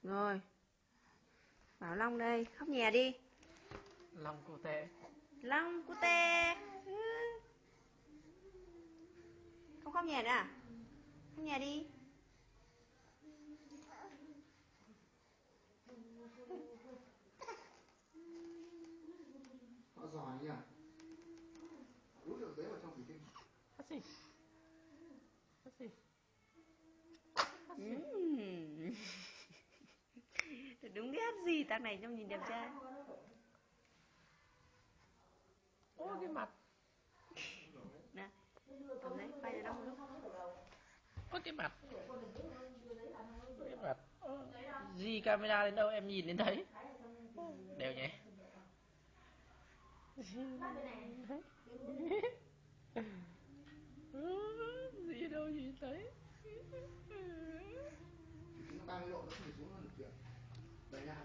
Rồi. Bảo Long đây, khóc nhè đi. Long cô tê. Long cu tê. Không khóc nhè nữa à? Khóc nhè đi. Họ giỏi nhỉ? Uống được giấy vào trong thủy tinh. Hát gì? Hát gì? Đúng ghét gì tao này trông nhìn đẹp trai. Ôi cái mặt. Nè, cầm lấy quay cho nó một lúc. Ôi cái mặt. Cái mặt. Di camera đến đâu em nhìn đến đấy. Đều nhỉ? Gì đâu nhìn thấy. Chỉ tính 30 độ nó không thể xuống hơn được kìa. Đây nha,